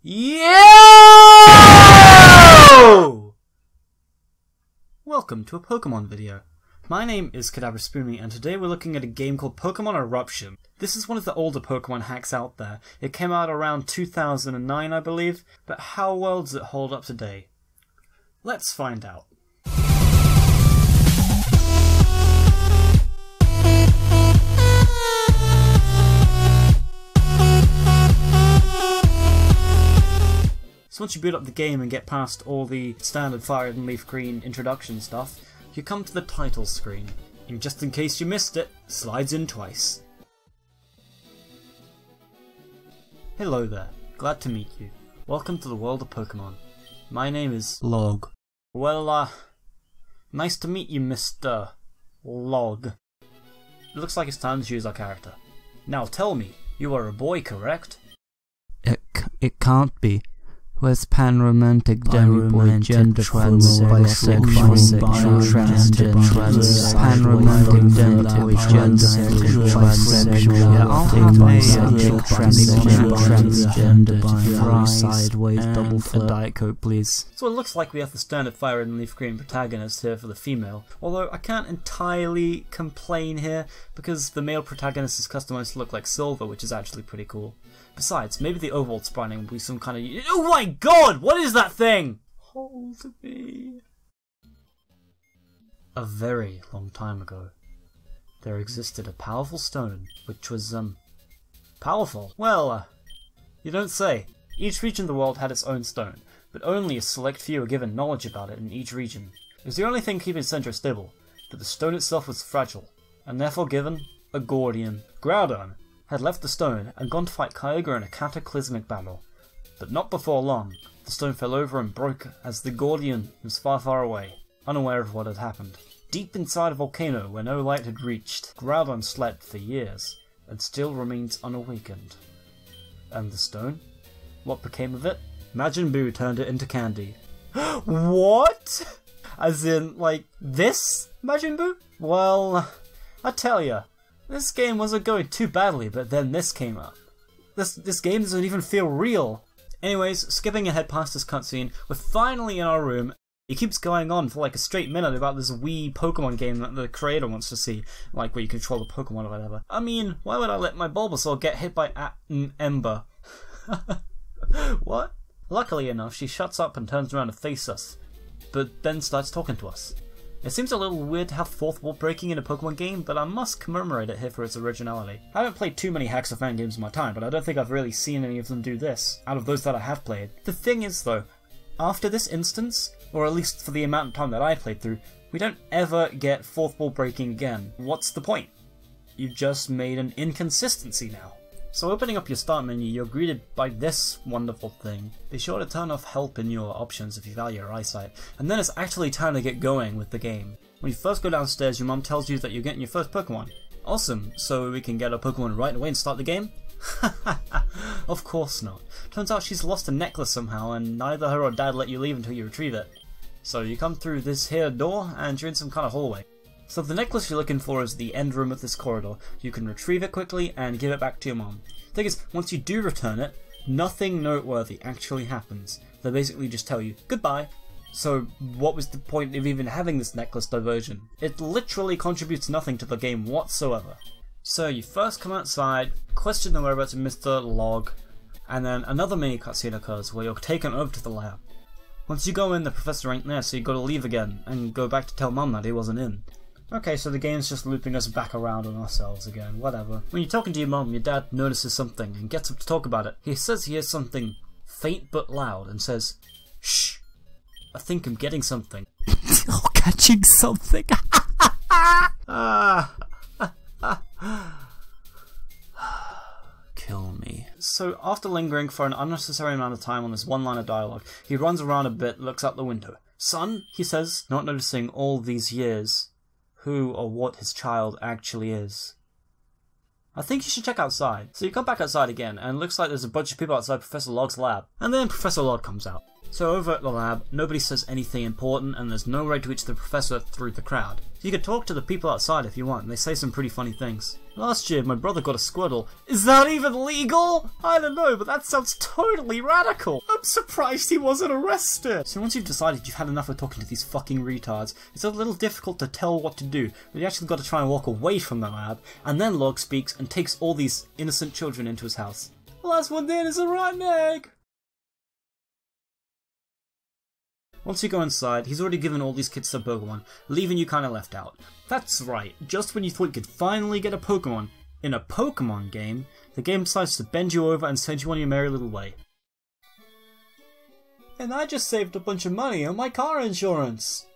Yo! Welcome to a Pokemon video. My name is KadabraSpoonMe and today we're looking at a game called Pokémon Eruption. This is one of the older Pokemon hacks out there. It came out around 2009 I believe, but how well does it hold up today? Let's find out. So once you boot up the game and get past all the standard fire and leaf green introduction stuff, you come to the title screen. And just in case you missed it, slides in twice. Hello there, glad to meet you. Welcome to the world of Pokemon. My name is Log. Well, nice to meet you, Mr. Log. It looks like it's time to choose our character. Now tell me, you are a boy, correct? It can't be. Where's pan-romantic, demi-boy, gender transsexual, bisexual, transgender, pan-romantic, demi-boy, gender bisexual, transgender, sideways, double flirt. A Diet Coke, please. So it looks like we have the standard fire and leaf green protagonist here for the female, although I can't entirely complain here because the male protagonist is customized to look like Silver, which is actually pretty cool. Besides, maybe the overall spriting will be some kind of— oh my god! What is that thing? Hold me. A very long time ago, there existed a powerful stone, which was, powerful. Well, you don't say. Each region of the world had its own stone, but only a select few were given knowledge about it in each region. It was the only thing keeping Centra stable, but the stone itself was fragile, and therefore given a guardian. Groudon had left the stone and gone to fight Kyogre in a cataclysmic battle. But not before long, the stone fell over and broke as the Guardian was far, far away, unaware of what had happened. Deep inside a volcano where no light had reached, Groudon slept for years, and still remains unawakened. And the stone? What became of it? Majin Buu turned it into candy. What? As in, like, this Majin Buu? Well, I tell ya. This game wasn't going too badly, but then this came up. This game doesn't even feel real. Anyways, skipping ahead past this cutscene, we're finally in our room. It keeps going on for like a straight minute about this Wii Pokemon game that the creator wants to see, like where you control the Pokemon or whatever. I mean, why would I let my Bulbasaur get hit by an ember? What? Luckily enough, she shuts up and turns around to face us, but then starts talking to us. It seems a little weird to have fourth wall breaking in a Pokemon game, but I must commemorate it here for its originality. I haven't played too many hacks or fan games in my time, but I don't think I've really seen any of them do this, out of those that I have played. The thing is though, after this instance, or at least for the amount of time that I played through, we don't ever get fourth wall breaking again. What's the point? You've just made an inconsistency now. So opening up your start menu, you're greeted by this wonderful thing. Be sure to turn off help in your options if you value your eyesight, and then it's actually time to get going with the game. When you first go downstairs, your mom tells you that you're getting your first Pokemon. Awesome, so we can get a Pokemon right away and start the game? Of course not. Turns out she's lost a necklace somehow, and neither her or dad let you leave until you retrieve it. So you come through this here door, and you're in some kind of hallway. So the necklace you're looking for is the end room of this corridor. You can retrieve it quickly and give it back to your mom. Thing is, once you do return it, nothing noteworthy actually happens. They basically just tell you goodbye. So what was the point of even having this necklace diversion? It literally contributes nothing to the game whatsoever. So you first come outside, question the whereabouts of Mr. Log, and then another mini cutscene occurs where you're taken over to the lab. Once you go in, the professor ain't there, so you gotta leave again and go back to tell mum that he wasn't in. Okay, so the game's just looping us back around on ourselves again, whatever. When you're talking to your mum, your dad notices something and gets up to talk about it. He says he hears something faint but loud and says, "Shh, I think I'm getting something." Oh, catching something. Kill me. So after lingering for an unnecessary amount of time on this one line of dialogue, he runs around a bit, looks out the window. "Son," he says, not noticing all these years who or what his child actually is. I think you should check outside. So you come back outside again, and it looks like there's a bunch of people outside Professor Log's lab. And then Professor Log comes out. So over at the lab, nobody says anything important, and there's no way to reach the professor through the crowd. You can talk to the people outside if you want, and they say some pretty funny things. Last year, my brother got a Squirtle. Is that even legal? I don't know, but that sounds totally radical. I'm surprised he wasn't arrested. So once you've decided you've had enough of talking to these fucking retards, it's a little difficult to tell what to do, but you actually got to try and walk away from the lab, and then Log speaks and takes all these innocent children into his house. The last one then is a rotten egg. Once you go inside, he's already given all these kids their Pokemon, leaving you kinda left out. That's right, just when you thought you could finally get a Pokemon in a Pokemon game, the game decides to bend you over and send you on your merry little way. And I just saved a bunch of money on my car insurance!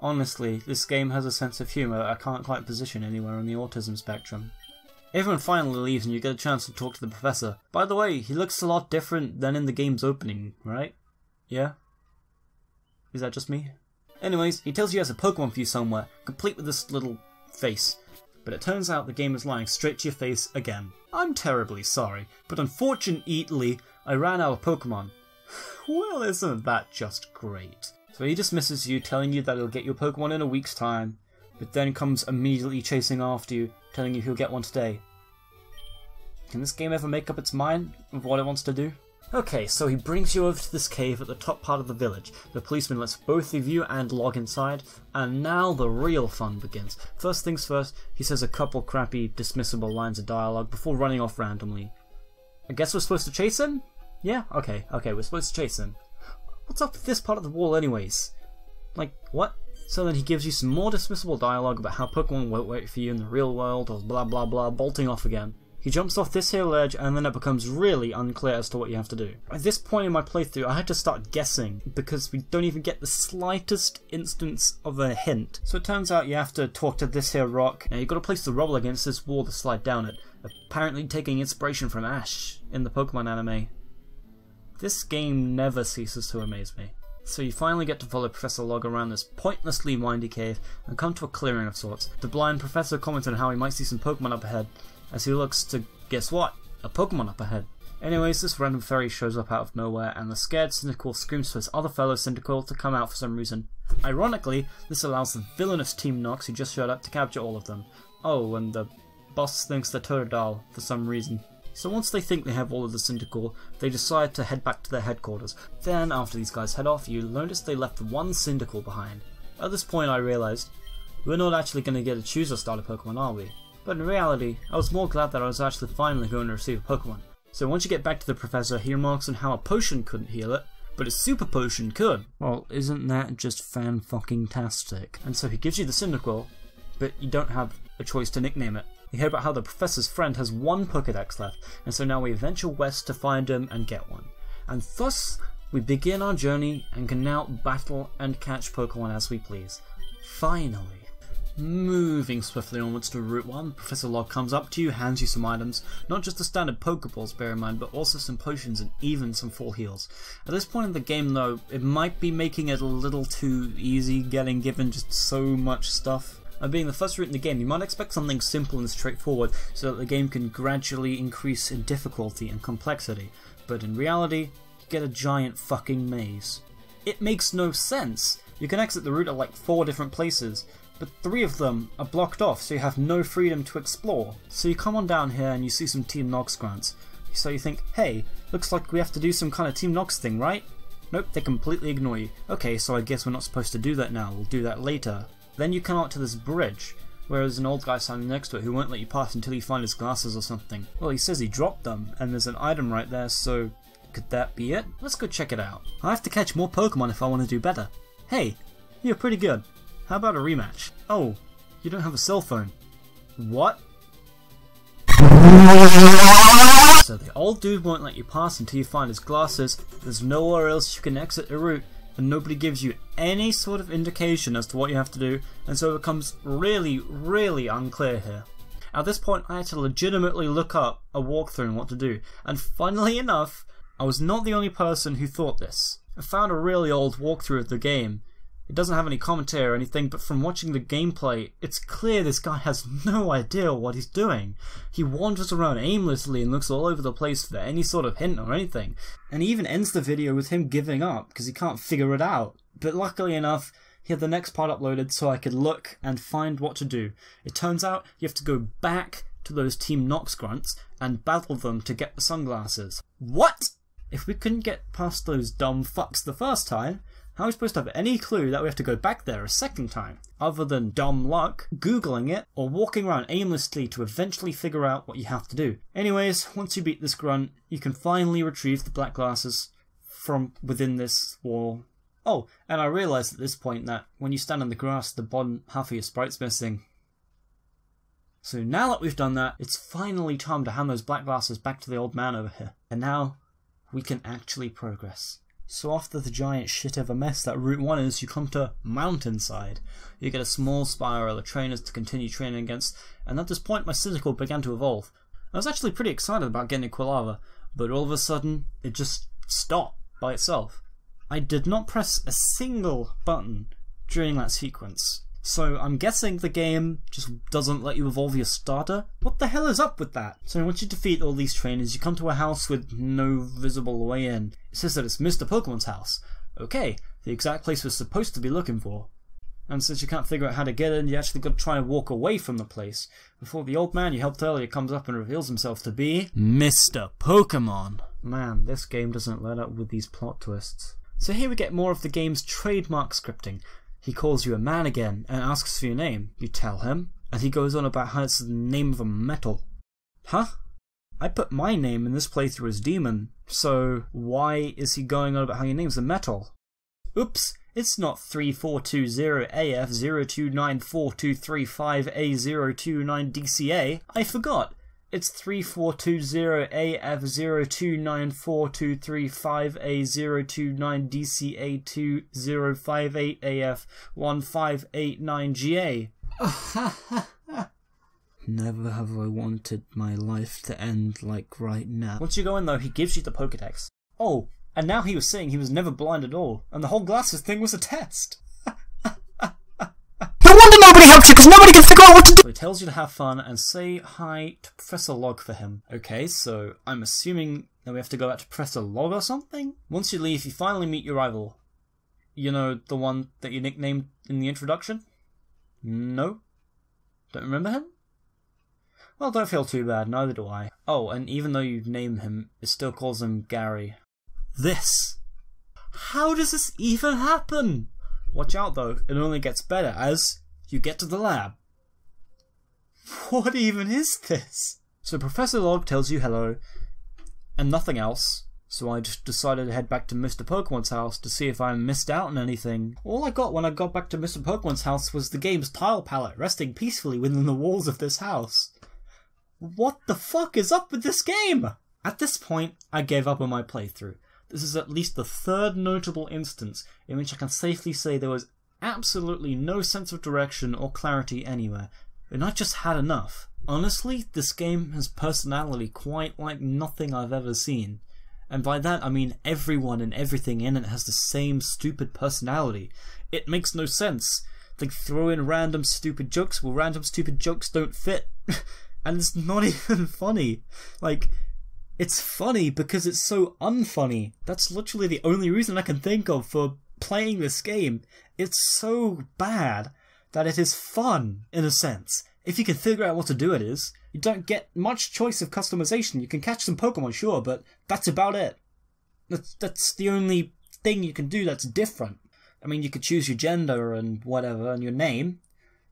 Honestly, this game has a sense of humour I can't quite position anywhere on the autism spectrum. Everyone finally leaves and you get a chance to talk to the professor. By the way, he looks a lot different than in the game's opening, right? Yeah? Is that just me? Anyways, he tells you he has a Pokemon for you somewhere, complete with this little face. But it turns out the game is lying straight to your face again. I'm terribly sorry, but unfortunately, I ran out of Pokemon. Well, isn't that just great? So he dismisses you, telling you that he'll get your Pokemon in a week's time, but then comes immediately chasing after you, telling you he'll get one today. Can this game ever make up its mind of what it wants to do? Okay, so he brings you over to this cave at the top part of the village. The policeman lets both of you and Log inside, and now the real fun begins. First things first, he says a couple crappy, dismissible lines of dialogue before running off randomly. I guess we're supposed to chase him? Yeah? Okay, we're supposed to chase him. What's up with this part of the wall anyways? Like, what? So then he gives you some more dismissible dialogue about how Pokemon won't wait for you in the real world, or blah blah blah, bolting off again. He jumps off this here ledge, and then it becomes really unclear as to what you have to do. At this point in my playthrough, I had to start guessing, because we don't even get the slightest instance of a hint. So it turns out you have to talk to this here rock, and you've got to place the rubble against this wall to slide down it, apparently taking inspiration from Ash in the Pokemon anime. This game never ceases to amaze me. So you finally get to follow Professor Log around this pointlessly windy cave and come to a clearing of sorts. The blind professor comments on how he might see some Pokemon up ahead, as he looks to, guess what, a Pokemon up ahead. Anyways, this random fairy shows up out of nowhere, and the scared Cyndaquil screams for his other fellow Cyndaquil to come out for some reason. Ironically, this allows the villainous Team Nox who just showed up to capture all of them. Oh, and the boss thinks they're Totodile for some reason. So once they think they have all of the Cyndaquil, they decide to head back to their headquarters. Then, after these guys head off, you notice they left one Cyndaquil behind. At this point I realised, we're not actually going to get to choose our starter Pokemon, are we? But in reality, I was more glad that I was actually finally going to receive a Pokemon. So once you get back to the professor, he remarks on how a potion couldn't heal it, but a super potion could. Well, isn't that just fan-fucking-tastic? And so he gives you the Cyndaquil, but you don't have a choice to nickname it. You hear about how the professor's friend has one Pokédex left, and so now we venture west to find him and get one. And thus, we begin our journey and can now battle and catch Pokemon as we please. Finally. Moving swiftly onwards to Route 1, Professor Log comes up to you, hands you some items, not just the standard Pokeballs bear in mind, but also some potions and even some full heals. At this point in the game though, it might be making it a little too easy getting given just so much stuff. And being the first route in the game, you might expect something simple and straightforward so that the game can gradually increase in difficulty and complexity, but in reality, you get a giant fucking maze. It makes no sense! You can exit the route at like 4 different places, but 3 of them are blocked off so you have no freedom to explore. So you come on down here and you see some Team Nox grunts. So you think, hey, looks like we have to do some kind of Team Nox thing, right? Nope, they completely ignore you. Okay, so I guess we're not supposed to do that now, we'll do that later. Then you come out to this bridge, where there's an old guy standing next to it who won't let you pass until you find his glasses or something. Well, he says he dropped them, and there's an item right there, so could that be it? Let's go check it out. I have to catch more Pokemon if I want to do better. Hey, you're pretty good. How about a rematch? Oh, you don't have a cell phone. What? So the old dude won't let you pass until you find his glasses, there's nowhere else you can exit the route, and nobody gives you any sort of indication as to what you have to do, and so it becomes really, really unclear here. At this point I had to legitimately look up a walkthrough and what to do, and funnily enough, I was not the only person who thought this. I found a really old walkthrough of the game. It doesn't have any commentary or anything, but from watching the gameplay, it's clear this guy has no idea what he's doing. He wanders around aimlessly and looks all over the place for any sort of hint or anything. And he even ends the video with him giving up, because he can't figure it out. But luckily enough, he had the next part uploaded so I could look and find what to do. It turns out you have to go back to those Team Nox grunts and battle them to get the sunglasses. What? If we couldn't get past those dumb fucks the first time, how are we supposed to have any clue that we have to go back there a second time? Other than dumb luck, googling it, or walking around aimlessly to eventually figure out what you have to do. Anyways, once you beat this grunt, you can finally retrieve the black glasses from within this wall. Oh, and I realised at this point that when you stand in the grass, the bottom half of your sprite's missing. So now that we've done that, it's finally time to hand those black glasses back to the old man over here. And now, we can actually progress. So after the giant shit of a mess that Route 1 is, you come to Mountainside. You get a small spiral of trainers to continue training against, and at this point my cynical began to evolve. I was actually pretty excited about getting Quilava, but all of a sudden, it just stopped by itself. I did not press a single button during that sequence. So I'm guessing the game just doesn't let you evolve your starter? What the hell is up with that? So once you defeat all these trainers, you come to a house with no visible way in. It says that it's Mr. Pokemon's house. Okay, the exact place we're supposed to be looking for. And since you can't figure out how to get in, you actually got to try and walk away from the place before the old man you helped earlier comes up and reveals himself to be Mr. Pokemon. Man, this game doesn't let up with these plot twists. So here we get more of the game's trademark scripting. He calls you a man again and asks for your name. You tell him, and he goes on about how it's the name of a metal. Huh? I put my name in this playthrough as Demon, so why is he going on about how your name's a metal? Oops, it's not 3420AF0294235A029DCA. I forgot. It's 3420AF0294235A029DCA2058AF1589GA. Never have I wanted my life to end like right now. Once you go in though, he gives you the Pokedex. Oh, and now he was saying he was never blind at all, and the whole glasses thing was a test. No wonder nobody helps you, because nobody can figure out what to do! So he tells you to have fun and say hi to Professor Log for him. Okay, so I'm assuming that we have to go back to Professor Log or something? Once you leave, you finally meet your rival. You know, the one that you nicknamed in the introduction? No? Don't remember him? Well, don't feel too bad, neither do I. Oh, and even though you name him, it still calls him Gary. This! How does this even happen? Watch out though, it only gets better as you get to the lab. What even is this? So Professor Log tells you hello, and nothing else, so I just decided to head back to Mr. Pokemon's house to see if I missed out on anything. All I got when I got back to Mr. Pokemon's house was the game's tile palette resting peacefully within the walls of this house. What the fuck is up with this game? At this point, I gave up on my playthrough. This is at least the third notable instance in which I can safely say there was absolutely no sense of direction or clarity anywhere, and I just had enough. Honestly, this game has personality quite like nothing I've ever seen. And by that I mean everyone and everything in it has the same stupid personality. It makes no sense. They throw in random stupid jokes, well random stupid jokes don't fit. And it's not even funny. Like, it's funny because it's so unfunny. That's literally the only reason I can think of for playing this game. It's so bad that it is fun, in a sense. If you can figure out what to do it is. You don't get much choice of customization. You can catch some Pokemon, sure, but that's about it. That's the only thing you can do that's different. I mean, you could choose your gender and whatever, and your name,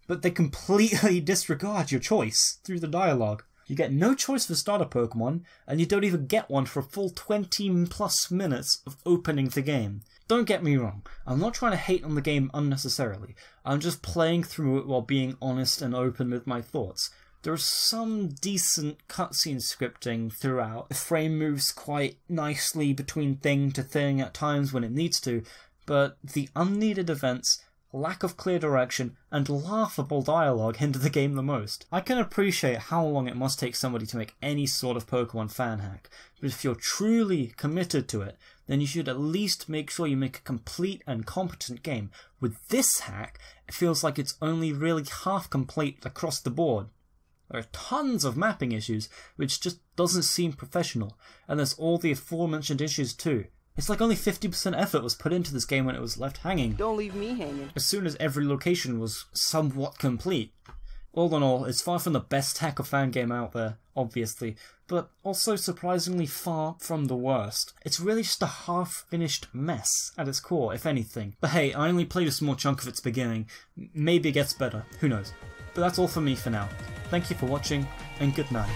but they completely disregard your choice through the dialogue. You get no choice for starter Pokemon, and you don't even get one for a full 20+ minutes of opening the game. Don't get me wrong, I'm not trying to hate on the game unnecessarily. I'm just playing through it while being honest and open with my thoughts. There's some decent cutscene scripting throughout. The frame moves quite nicely between thing to thing at times when it needs to, but the unneeded events, lack of clear direction, and laughable dialogue hinder the game the most. I can appreciate how long it must take somebody to make any sort of Pokemon fan hack, but if you're truly committed to it, then you should at least make sure you make a complete and competent game. With this hack, it feels like it's only really half complete across the board. There are tons of mapping issues, which just doesn't seem professional, and there's all the aforementioned issues too. It's like only 50% effort was put into this game when it was left hanging. Don't leave me hanging. As soon as every location was somewhat complete. All in all, it's far from the best hack or fan game out there, obviously, but also surprisingly far from the worst. It's really just a half-finished mess at its core, if anything. But hey, I only played a small chunk of its beginning. Maybe it gets better, who knows. But that's all from me for now. Thank you for watching, and good night.